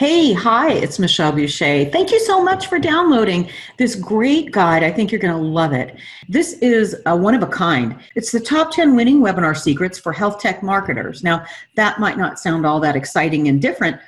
Hey, hi, it's Michelle Boucher. Thank you so much for downloading this great guide. I think you're going to love it. This is a one of a kind. It's the top 10 winning webinar secrets for health tech marketers. Now, that might not sound all that exciting and different,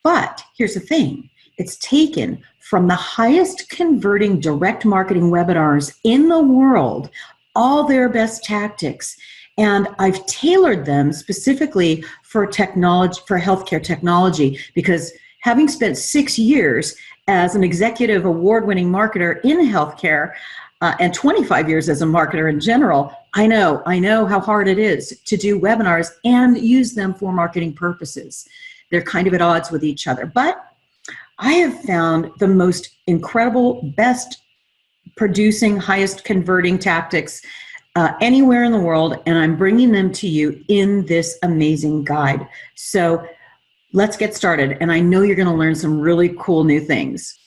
but here's the thing. It's taken from the highest converting direct marketing webinars in the world, all their best tactics, and I've tailored them specifically for technology, for healthcare technology, because having spent 6 years as an executive award-winning marketer in healthcare and 25 years as a marketer in general, I know how hard it is to do webinars and use them for marketing purposes. They're kind of at odds with each other. But I have found the most incredible, best producing, highest converting tactics anywhere in the world, and I'm bringing them to you in this amazing guide. So let's get started, and I know you're going to learn some really cool new things.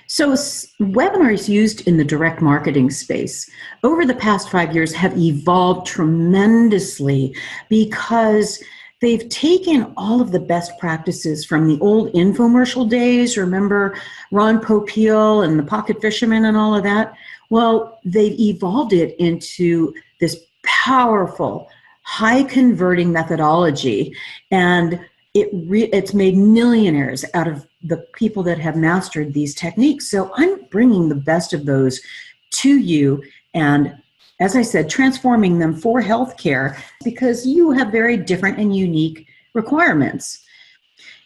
So webinars used in the direct marketing space over the past 5 years have evolved tremendously because they've taken all of the best practices from the old infomercial days. Remember Ron Popeil and the Pocket Fisherman and all of that? Well, they've evolved it into this powerful, high-converting methodology, and it's made millionaires out of the people that have mastered these techniques. So I'm bringing the best of those to you, and as I said, transforming them for healthcare because you have very different and unique requirements.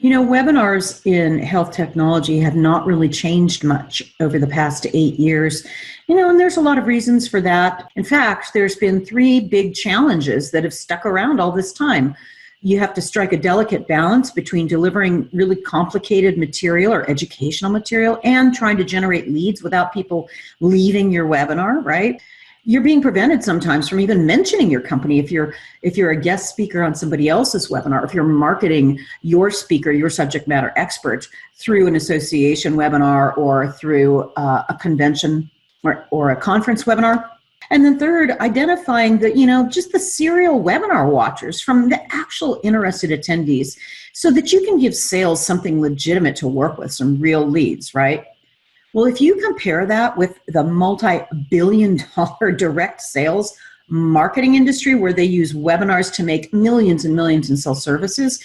You know, webinars in health technology have not really changed much over the past 8 years. And there's a lot of reasons for that. In fact, there's been 3 big challenges that have stuck around all this time. You have to strike a delicate balance between delivering really complicated material or educational material and trying to generate leads without people leaving your webinar, right? You're being prevented sometimes from even mentioning your company if you're a guest speaker on somebody else's webinar, if you're marketing your speaker, your subject matter expert through an association webinar or through a convention or a conference webinar. And then third, identifying just the serial webinar watchers from the actual interested attendees so that you can give sales something legitimate to work with, some real leads, right? Well, if you compare that with the multi-billion-dollar direct sales marketing industry where they use webinars to make millions and millions and sell services,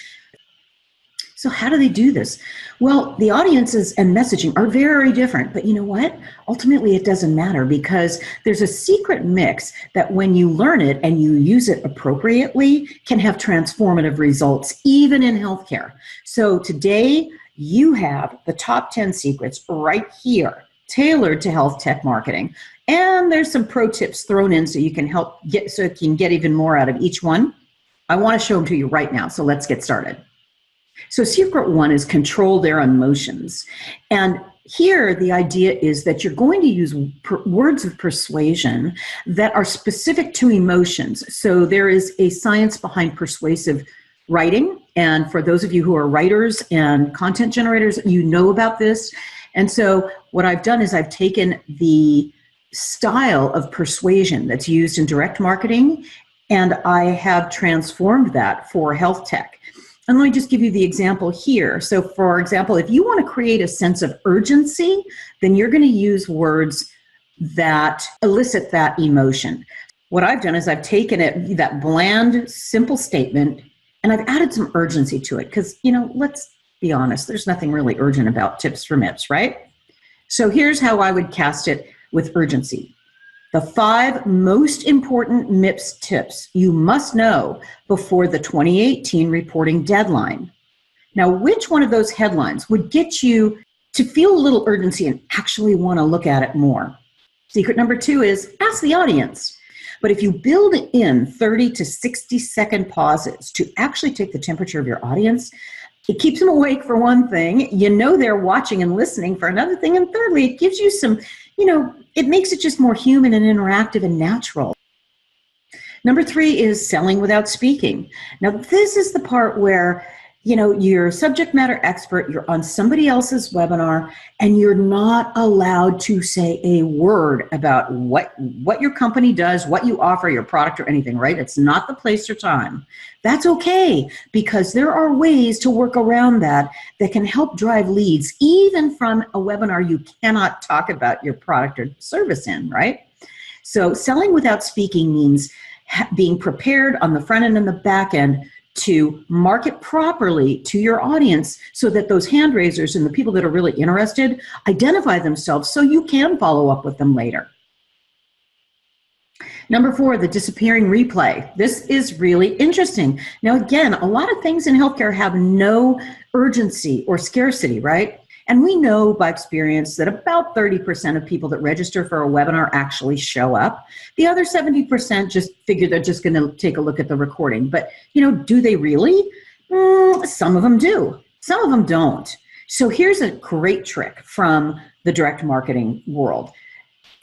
so how do they do this? Well, the audiences and messaging are very different, but you know what? Ultimately, it doesn't matter because there's a secret mix that when you learn it and you use it appropriately can have transformative results, even in healthcare. So today, you have the top 10 secrets right here, tailored to health tech marketing. And there's some pro tips thrown in so you can get even more out of each one. I want to show them to you right now, so let's get started. So secret 1 is control their emotions. And here the idea is that you're going to use words of persuasion that are specific to emotions. So there is a science behind persuasive writing. And for those of you who are writers and content generators, you know about this. And so what I've done is I've taken the style of persuasion that's used in direct marketing, and I have transformed that for health tech. And let me just give you the example here. So for example, if you want to create a sense of urgency, then you're going to use words that elicit that emotion. What I've done is I've taken that bland, simple statement, and I've added some urgency to it because, let's be honest, there's nothing really urgent about tips for MIPS, right? So here's how I would cast it with urgency. The 5 most important MIPS tips you must know before the 2018 reporting deadline. Now, which one of those headlines would get you to feel a little urgency and actually want to look at it more? Secret number 2 is ask the audience. But if you build in 30 to 60 second pauses to actually take the temperature of your audience, it keeps them awake for one thing. They're watching and listening for another thing. And thirdly, it gives you some, it makes it just more human and interactive and natural. Number 3 is selling without speaking. Now, this is the part where you're a subject matter expert, you're on somebody else's webinar, and you're not allowed to say a word about what your company does, what you offer, your product, or anything, right? It's not the place or time. That's okay, because there are ways to work around that can help drive leads, even from a webinar you cannot talk about your product or service in, right? So selling without speaking means being prepared on the front end and the back end to market properly to your audience so that those hand raisers and the people that are really interested identify themselves so you can follow up with them later. Number 4, the disappearing replay. This is really interesting. Now, again, a lot of things in healthcare have no urgency or scarcity, right? And we know by experience that about 30% of people that register for a webinar actually show up. The other 70% just figure they're just going to take a look at the recording. But, do they really? Some of them do. Some of them don't. So here's a great trick from the direct marketing world.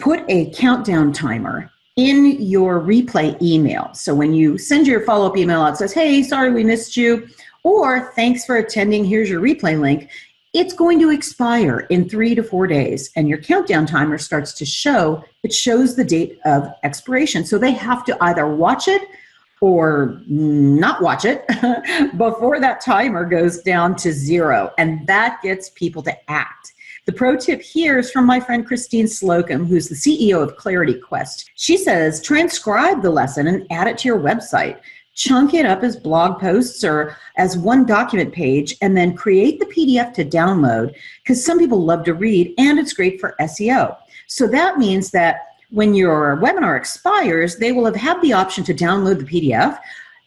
Put a countdown timer in your replay email. So when you send your follow-up email out, it says, hey, sorry we missed you, or thanks for attending, here's your replay link. It's going to expire in 3 to 4 days, and your countdown timer starts to show, it shows the date of expiration. So they have to either watch it or not watch it before that timer goes down to 0, and that gets people to act. The pro tip here is from my friend Christine Slocum, who's the CEO of Clarity Quest. She says, transcribe the lesson and add it to your website. Chunk it up as blog posts or as one document page, and then create the PDF to download, because some people love to read and it's great for SEO. So that means that when your webinar expires, they will have had the option to download the PDF.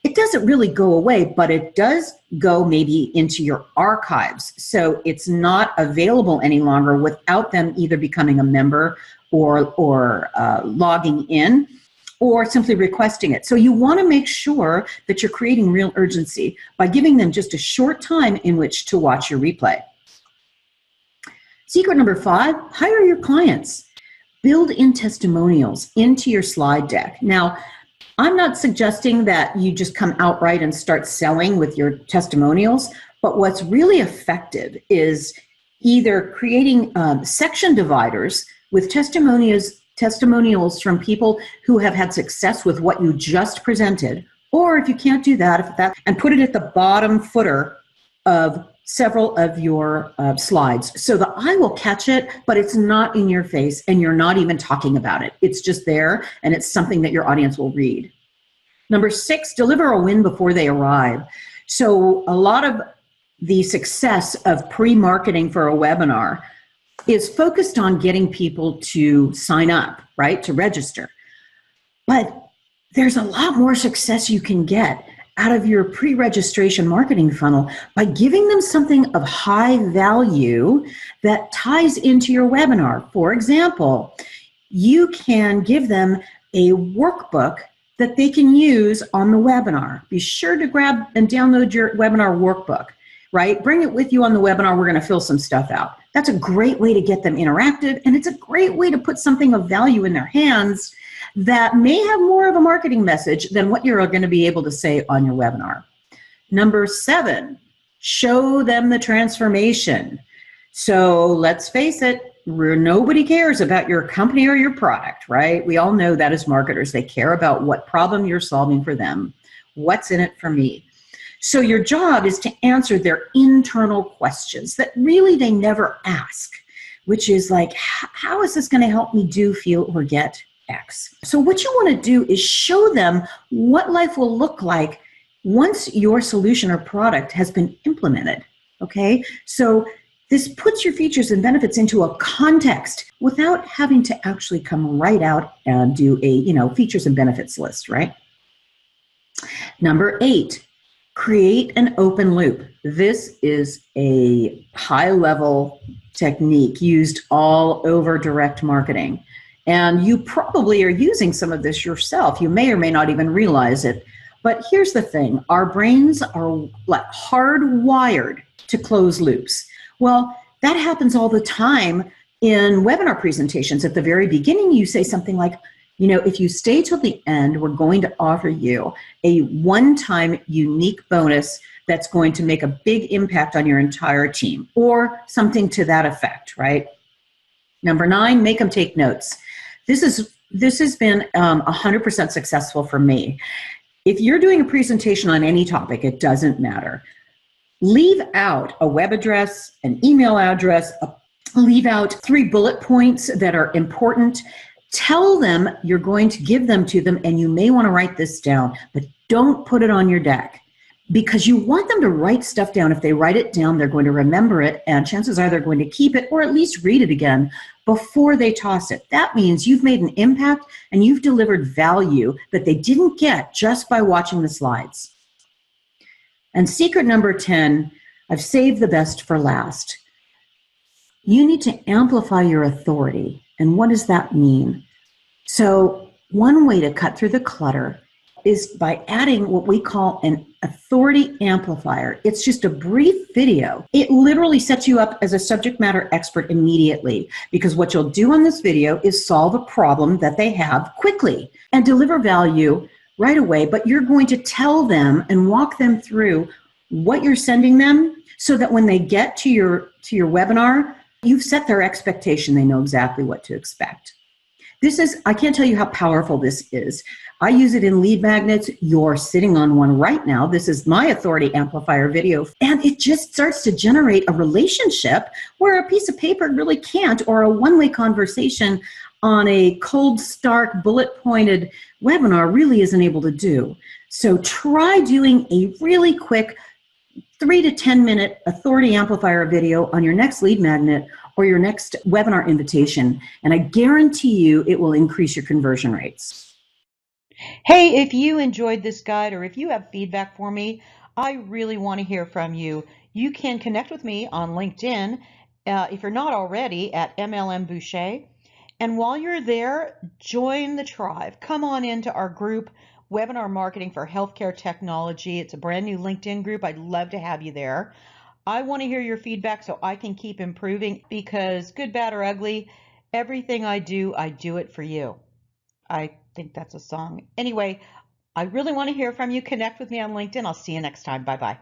It doesn't really go away, but it does go maybe into your archives. So it's not available any longer without them either becoming a member or logging in, or simply requesting it. So you want to make sure that you're creating real urgency by giving them just a short time in which to watch your replay. Secret number 5, hire your clients. Build in testimonials into your slide deck. Now, I'm not suggesting that you just come outright and start selling with your testimonials, but what's really effective is either creating section dividers with testimonials from people who have had success with what you just presented, or if you can't do that, and put it at the bottom footer of several of your slides. So the eye will catch it, but it's not in your face and you're not even talking about it. It's just there and it's something that your audience will read. Number 6, deliver a win before they arrive. So a lot of the success of pre-marketing for a webinar is focused on getting people to sign up, right, to register. But there's a lot more success you can get out of your pre-registration marketing funnel by giving them something of high value that ties into your webinar. For example, you can give them a workbook that they can use on the webinar. Be sure to grab and download your webinar workbook, right? Bring it with you on the webinar. We're going to fill some stuff out. That's a great way to get them interactive, and it's a great way to put something of value in their hands that may have more of a marketing message than what you're going to be able to say on your webinar. Number 7, show them the transformation. So let's face it, nobody cares about your company or your product, right? We all know that as marketers. They care about what problem you're solving for them. What's in it for me? So your job is to answer their internal questions that really they never ask, which is like, how is this going to help me do, feel, or get X? So what you want to do is show them what life will look like once your solution or product has been implemented, okay? So this puts your features and benefits into a context without having to actually come right out and do a, features and benefits list, right? Number 8, create an open loop. This is a high-level technique used all over direct marketing. And you probably are using some of this yourself. You may or may not even realize it. But here's the thing. Our brains are like hardwired to close loops. Well, that happens all the time in webinar presentations. At the very beginning, you say something like, if you stay till the end, we're going to offer you a one-time unique bonus that's going to make a big impact on your entire team, or something to that effect, right? Number 9, make them take notes. This has been 100% successful for me. If you're doing a presentation on any topic, it doesn't matter. Leave out a web address, an email address, leave out 3 bullet points that are important. Tell them you're going to give them to them, and you may want to write this down, but don't put it on your deck, because you want them to write stuff down. If they write it down, they're going to remember it, and chances are they're going to keep it or at least read it again before they toss it. That means you've made an impact and you've delivered value that they didn't get just by watching the slides. And secret number 10, I've saved the best for last. You need to amplify your authority. And what does that mean? So one way to cut through the clutter is by adding what we call an authority amplifier. It's just a brief video. It literally sets you up as a subject matter expert immediately, because what you'll do on this video is solve a problem that they have quickly and deliver value right away, but you're going to tell them and walk them through what you're sending them so that when they get to your webinar, you've set their expectation. They know exactly what to expect. I can't tell you how powerful this is. I use it in lead magnets. You're sitting on one right now. This is my authority amplifier video. And it just starts to generate a relationship where a piece of paper really can't, or a one-way conversation on a cold, stark, bullet-pointed webinar really isn't able to do. So try doing a really quick 3 to 10 minute authority amplifier video on your next lead magnet or your next webinar invitation, and I guarantee you it will increase your conversion rates. Hey, if you enjoyed this guide or if you have feedback for me, I really want to hear from you. You can connect with me on LinkedIn if you're not already at MLM Boucher. And while you're there, join the tribe. Come on into our group, Webinar Marketing for Healthcare Technology. It's a brand new LinkedIn group. I'd love to have you there. I want to hear your feedback so I can keep improving, because good, bad, or ugly, everything I do it for you. I think that's a song. Anyway, I really want to hear from you. Connect with me on LinkedIn. I'll see you next time. Bye-bye.